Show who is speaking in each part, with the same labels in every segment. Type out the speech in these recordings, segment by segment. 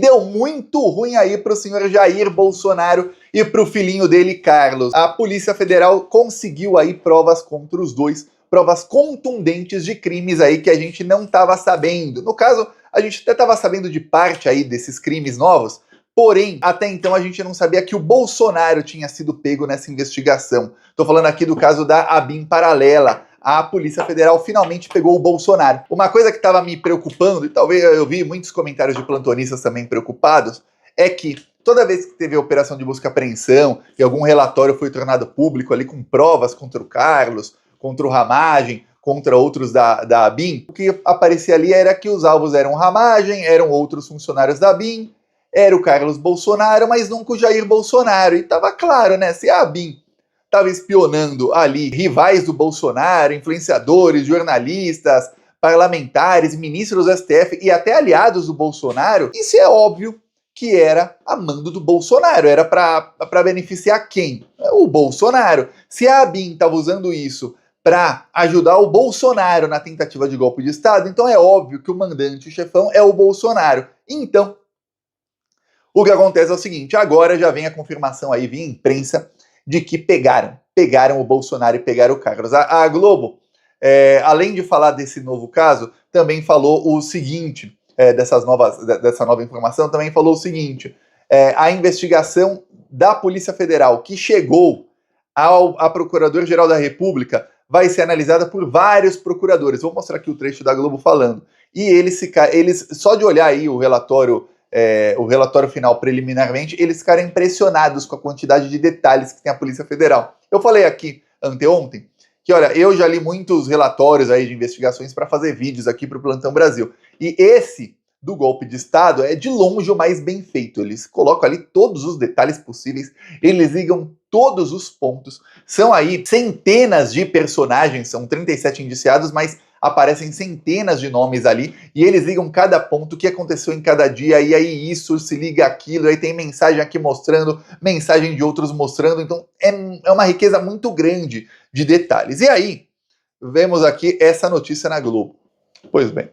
Speaker 1: Deu muito ruim aí para o senhor Jair Bolsonaro e para o filhinho dele, Carlos. A Polícia Federal conseguiu aí provas contra os dois, provas contundentes de crimes aí que a gente não estava sabendo. No caso, a gente até estava sabendo de parte aí desses crimes novos, porém, até então a gente não sabia que o Bolsonaro tinha sido pego nessa investigação. Estou falando aqui do caso da ABIN Paralela. A Polícia Federal finalmente pegou o Bolsonaro. Uma coisa que estava me preocupando, e talvez eu vi muitos comentários de plantonistas também preocupados, é que toda vez que teve a operação de busca e apreensão e algum relatório foi tornado público ali com provas contra o Carlos, contra o Ramagem, contra outros da ABIN, o que aparecia ali era que os alvos eram Ramagem, eram outros funcionários da ABIN, era o Carlos Bolsonaro, mas nunca o Jair Bolsonaro. E estava claro, né? Se a ABIN estava espionando ali rivais do Bolsonaro, influenciadores, jornalistas, parlamentares, ministros do STF e até aliados do Bolsonaro, isso é óbvio que era a mando do Bolsonaro, era para beneficiar quem? O Bolsonaro. Se a ABIN estava usando isso para ajudar o Bolsonaro na tentativa de golpe de Estado, então é óbvio que o mandante, o chefão, é o Bolsonaro. Então, o que acontece é o seguinte, agora já vem a confirmação aí via imprensa de que pegaram o Bolsonaro e pegaram o Carlos. A Globo, além de falar desse novo caso, também falou o seguinte, dessa nova informação, também falou o seguinte, a investigação da Polícia Federal que chegou à Procurador-Geral da República vai ser analisada por vários procuradores. Vou mostrar aqui o trecho da Globo falando. E eles só de olhar aí o relatório final preliminarmente, eles ficaram impressionados com a quantidade de detalhes que tem a Polícia Federal. Eu falei aqui anteontem que, olha, eu já li muitos relatórios aí de investigações para fazer vídeos aqui para o Plantão Brasil. E esse do golpe de Estado é de longe o mais bem feito. Eles colocam ali todos os detalhes possíveis, eles ligam todos os pontos. São aí centenas de personagens, são 37 indiciados, mas aparecem centenas de nomes ali, e eles ligam cada ponto, o que aconteceu em cada dia, e aí isso se liga aquilo, aí tem mensagem aqui mostrando, mensagem de outros mostrando, então é uma riqueza muito grande de detalhes. E aí, vemos aqui essa notícia na Globo. Pois bem.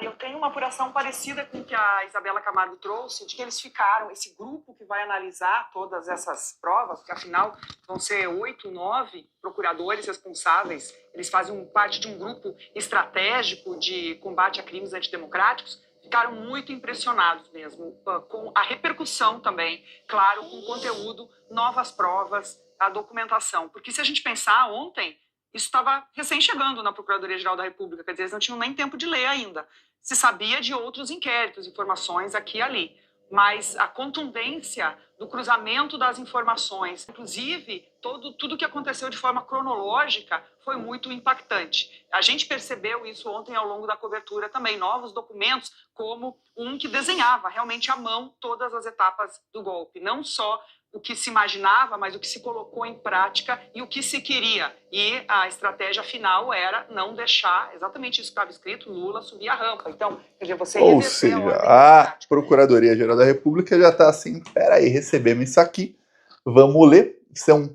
Speaker 2: Eu tenho uma apuração parecida com o que a Isabela Camargo trouxe, de que eles ficaram, esse grupo que vai analisar todas essas provas, que afinal vão ser 8, 9 procuradores responsáveis, eles fazem parte de um grupo estratégico de combate a crimes antidemocráticos, ficaram muito impressionados mesmo, com a repercussão também, claro, com o conteúdo, novas provas, a documentação. Porque se a gente pensar ontem, isso estava recém-chegando na Procuradoria-Geral da República, quer dizer, eles não tinham nem tempo de ler ainda. Se sabia de outros inquéritos, informações aqui e ali, mas a contundência do cruzamento das informações, inclusive tudo que aconteceu de forma cronológica, foi muito impactante. A gente percebeu isso ontem ao longo da cobertura também, novos documentos, como um que desenhava realmente à mão todas as etapas do golpe, não só o que se imaginava, mas o que se colocou em prática e o que se queria. E a estratégia final era não deixar, exatamente isso que estava escrito, Lula subir a rampa. Então, quer dizer, você
Speaker 1: ou seja, a Procuradoria-Geral da República já está assim, peraí, recebemos isso aqui, vamos ler, são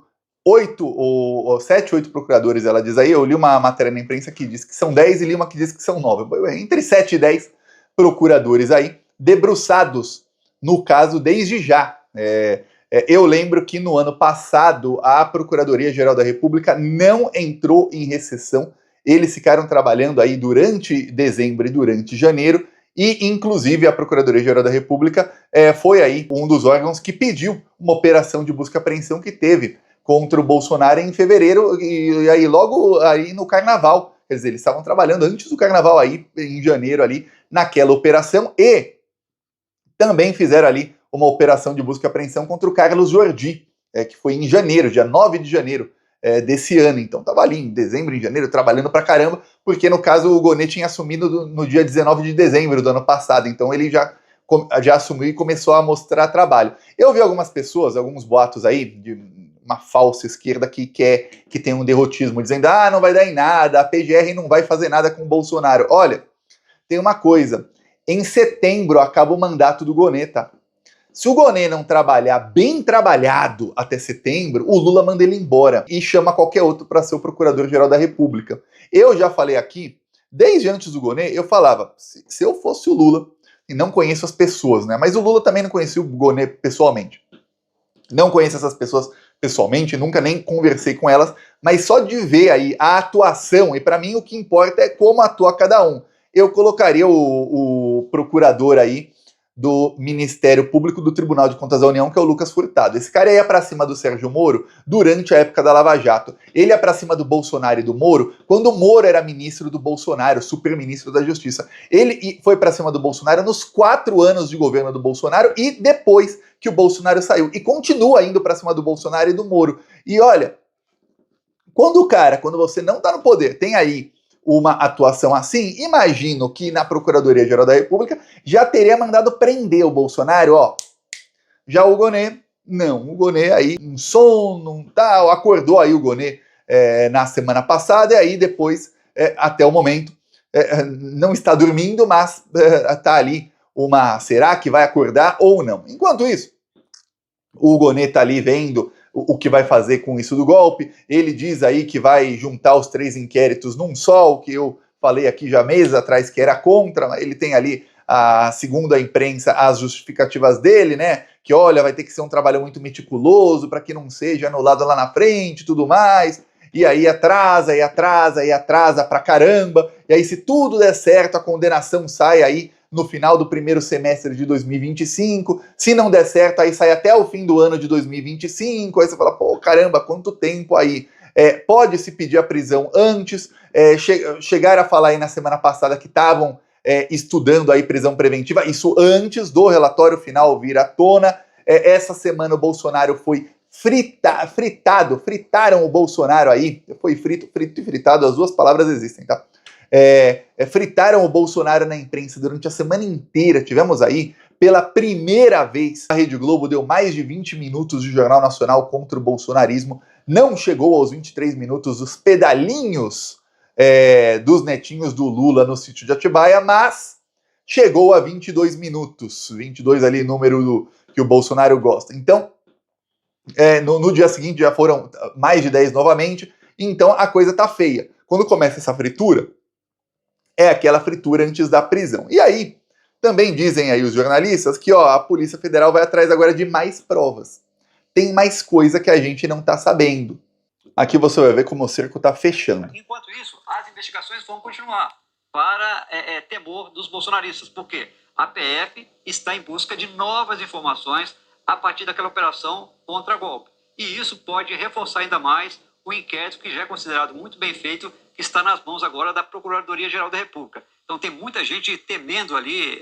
Speaker 1: 7, 8 procuradores, ela diz aí, eu li uma matéria na imprensa que diz que são 10 e li uma que diz que são 9, entre 7 e 10 procuradores aí, debruçados no caso desde já. Eu lembro que no ano passado a Procuradoria-Geral da República não entrou em recessão, eles ficaram trabalhando aí durante dezembro e durante janeiro, e inclusive a Procuradoria-Geral da República foi aí um dos órgãos que pediu uma operação de busca e apreensão que teve contra o Bolsonaro em fevereiro, e aí logo aí no Carnaval, quer dizer, eles estavam trabalhando antes do Carnaval aí, em janeiro ali, naquela operação, e também fizeram ali uma operação de busca e apreensão contra o Carlos Jordi, que foi em janeiro, dia 9 de janeiro desse ano. Então estava ali em dezembro, em janeiro, trabalhando pra caramba, porque no caso o Gonê tinha assumido no dia 19 de dezembro do ano passado, então ele já assumiu e começou a mostrar trabalho. Eu vi algumas pessoas, alguns boatos aí, de uma falsa esquerda que tem um derrotismo, dizendo, não vai dar em nada, a PGR não vai fazer nada com o Bolsonaro. Olha, tem uma coisa, em setembro acaba o mandato do Gonê, tá? Se o Gonê não trabalhar bem trabalhado até setembro, o Lula manda ele embora e chama qualquer outro para ser o Procurador-Geral da República. Eu já falei aqui, desde antes do Gonê, eu falava, se eu fosse o Lula, e não conheço as pessoas, né? Mas o Lula também não conhecia o Gonê pessoalmente. Não conheço essas pessoas pessoalmente, nunca nem conversei com elas, mas só de ver aí a atuação, e para mim o que importa é como atua cada um. Eu colocaria o procurador aí do Ministério Público do Tribunal de Contas da União, que é o Lucas Furtado. Esse cara ia pra cima do Sérgio Moro durante a época da Lava Jato. Ele ia pra cima do Bolsonaro e do Moro quando o Moro era ministro do Bolsonaro, super-ministro da Justiça. Ele foi pra cima do Bolsonaro nos 4 anos de governo do Bolsonaro e depois que o Bolsonaro saiu. E continua indo pra cima do Bolsonaro e do Moro. E olha, quando você não tá no poder, tem aí uma atuação assim, imagino que na Procuradoria-Geral da República já teria mandado prender o Bolsonaro, ó. Já o Gonê, não. O Gonê aí, um sono, tal, acordou aí o Gonê na semana passada, e aí depois, até o momento, não está dormindo, mas tá ali será que vai acordar ou não? Enquanto isso, o Gonê tá ali vendo o que vai fazer com isso do golpe. Ele diz aí que vai juntar os 3 inquéritos num só, o que eu falei aqui já meses atrás que era contra, mas ele tem ali, segundo a imprensa, as justificativas dele, né? Que olha, vai ter que ser um trabalho muito meticuloso para que não seja anulado lá na frente e tudo mais. E aí atrasa pra caramba. E aí, se tudo der certo, a condenação sai aí no final do primeiro semestre de 2025, se não der certo, aí sai até o fim do ano de 2025, aí você fala, pô, caramba, quanto tempo aí? Pode-se pedir a prisão antes, chegaram a falar aí na semana passada que estavam estudando aí prisão preventiva, isso antes do relatório final vir à tona. Essa semana o Bolsonaro foi fritaram o Bolsonaro aí, foi frito e fritado, as duas palavras existem, tá? Fritaram o Bolsonaro na imprensa durante a semana inteira. Tivemos aí, pela primeira vez, a Rede Globo deu mais de 20 minutos de Jornal Nacional contra o bolsonarismo. Não chegou aos 23 minutos os pedalinhos dos netinhos do Lula no sítio de Atibaia, mas chegou a 22 minutos. 22 ali, número que o Bolsonaro gosta. Então, no dia seguinte já foram mais de 10 novamente. Então a coisa tá feia. Quando começa essa fritura, é aquela fritura antes da prisão. E aí, também dizem aí os jornalistas que a Polícia Federal vai atrás agora de mais provas. Tem mais coisa que a gente não tá sabendo. Aqui você vai ver como o cerco tá fechando.
Speaker 3: Enquanto isso, as investigações vão continuar para temor dos bolsonaristas. Por quê? A PF está em busca de novas informações a partir daquela operação contra golpe. E isso pode reforçar ainda mais o inquérito que já é considerado muito bem feito, que está nas mãos agora da Procuradoria-Geral da República. Então tem muita gente temendo ali,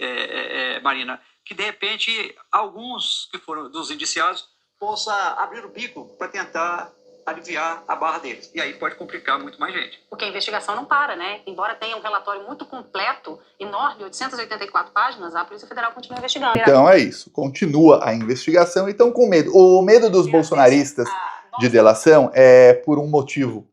Speaker 3: Marina, que de repente alguns que foram dos indiciados possa abrir o bico para tentar aliviar a barra deles. E aí pode complicar muito mais gente.
Speaker 4: Porque a investigação não para, né? Embora tenha um relatório muito completo, enorme, 884 páginas, a Polícia Federal continua investigando.
Speaker 1: Então é isso, continua a investigação e estão com medo. O medo dos bolsonaristas de delação é por um motivo.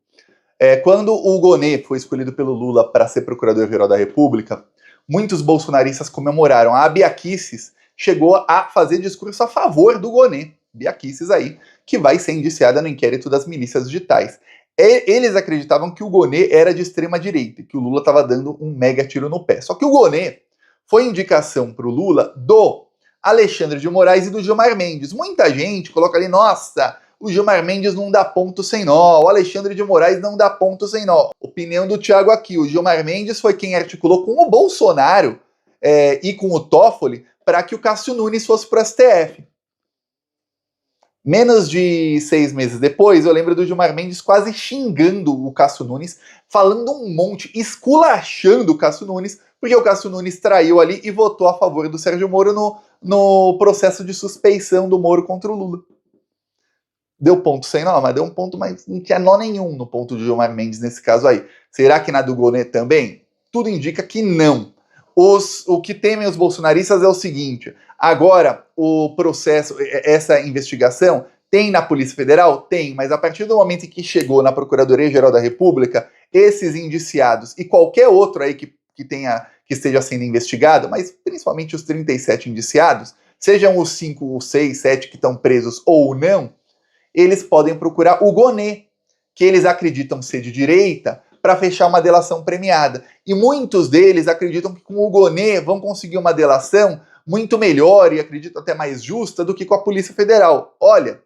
Speaker 1: Quando o Gonê foi escolhido pelo Lula para ser Procurador-Geral da República, muitos bolsonaristas comemoraram. A Bia Kicis chegou a fazer discurso a favor do Gonê. Bia Kicis aí, que vai ser indiciada no inquérito das milícias digitais. Eles acreditavam que o Gonê era de extrema direita, que o Lula estava dando um mega tiro no pé. Só que o Gonê foi indicação para o Lula do Alexandre de Moraes e do Gilmar Mendes. Muita gente coloca ali, nossa, o Gilmar Mendes não dá ponto sem nó, o Alexandre de Moraes não dá ponto sem nó. Opinião do Thiago aqui, o Gilmar Mendes foi quem articulou com o Bolsonaro e com o Toffoli para que o Cássio Nunes fosse para o STF. Menos de 6 meses depois, eu lembro do Gilmar Mendes quase xingando o Cássio Nunes, falando um monte, esculachando o Cássio Nunes, porque o Cássio Nunes traiu ali e votou a favor do Sérgio Moro no processo de suspeição do Moro contra o Lula. Deu ponto sem nó, mas deu um ponto, mas não tinha nó nenhum no ponto de Gilmar Mendes nesse caso aí. Será que na do Gonê também? Tudo indica que não. O que temem os bolsonaristas é o seguinte: agora o processo, essa investigação, tem na Polícia Federal? Tem, mas a partir do momento em que chegou na Procuradoria-Geral da República, esses indiciados e qualquer outro aí que esteja sendo investigado, mas principalmente os 37 indiciados, sejam os 5, os 6, 7 que estão presos ou não, eles podem procurar o Gonê, que eles acreditam ser de direita, para fechar uma delação premiada. E muitos deles acreditam que com o Gonê vão conseguir uma delação muito melhor e acredito até mais justa do que com a Polícia Federal. Olha,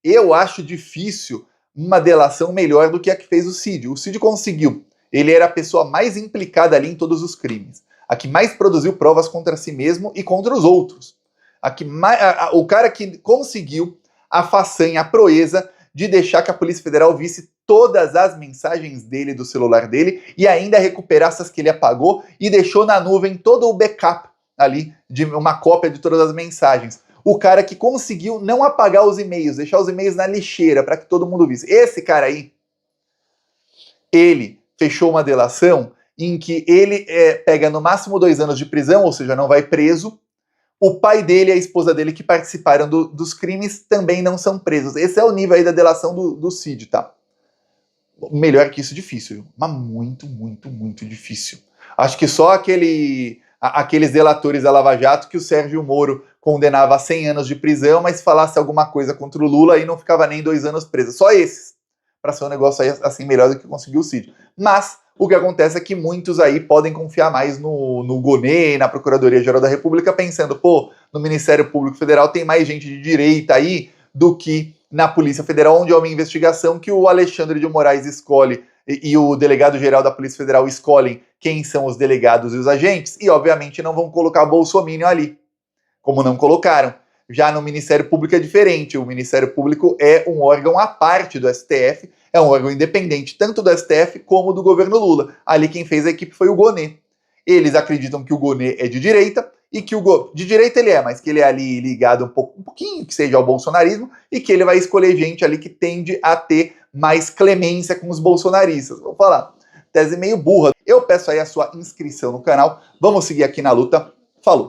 Speaker 1: eu acho difícil uma delação melhor do que a que fez o Cid. O Cid conseguiu. Ele era a pessoa mais implicada ali em todos os crimes. A que mais produziu provas contra si mesmo e contra os outros. O cara que conseguiu a façanha, a proeza de deixar que a Polícia Federal visse todas as mensagens dele do celular dele e ainda recuperasse as que ele apagou e deixou na nuvem todo o backup ali de uma cópia de todas as mensagens. O cara que conseguiu não apagar os e-mails, deixar os e-mails na lixeira para que todo mundo visse. Esse cara aí, ele fechou uma delação em que ele pega no máximo 2 anos de prisão, ou seja, não vai preso. O pai dele e a esposa dele que participaram dos crimes também não são presos. Esse é o nível aí da delação do Cid, tá? Melhor que isso, difícil, mas muito, muito, muito difícil. Acho que só aqueles delatores da Lava Jato que o Sérgio Moro condenava a 100 anos de prisão, mas se falasse alguma coisa contra o Lula, aí não ficava nem 2 anos preso. Só esses, para ser um negócio aí, assim melhor do que conseguiu o Cid. Mas o que acontece é que muitos aí podem confiar mais no Gonê, na Procuradoria-Geral da República, pensando, pô, no Ministério Público Federal tem mais gente de direita aí do que na Polícia Federal, onde é uma investigação que o Alexandre de Moraes escolhe e o delegado-geral da Polícia Federal escolhem quem são os delegados e os agentes, e obviamente não vão colocar Bolsominion ali, como não colocaram. Já no Ministério Público é diferente, o Ministério Público é um órgão à parte do STF, é um órgão independente tanto do STF como do governo Lula. Ali quem fez a equipe foi o Gonê. Eles acreditam que o Gonê é de direita, e que de direita ele é, mas que ele é ali ligado um pouquinho, que seja ao bolsonarismo, e que ele vai escolher gente ali que tende a ter mais clemência com os bolsonaristas. Vou falar, tese meio burra. Eu peço aí a sua inscrição no canal, vamos seguir aqui na luta. Falou!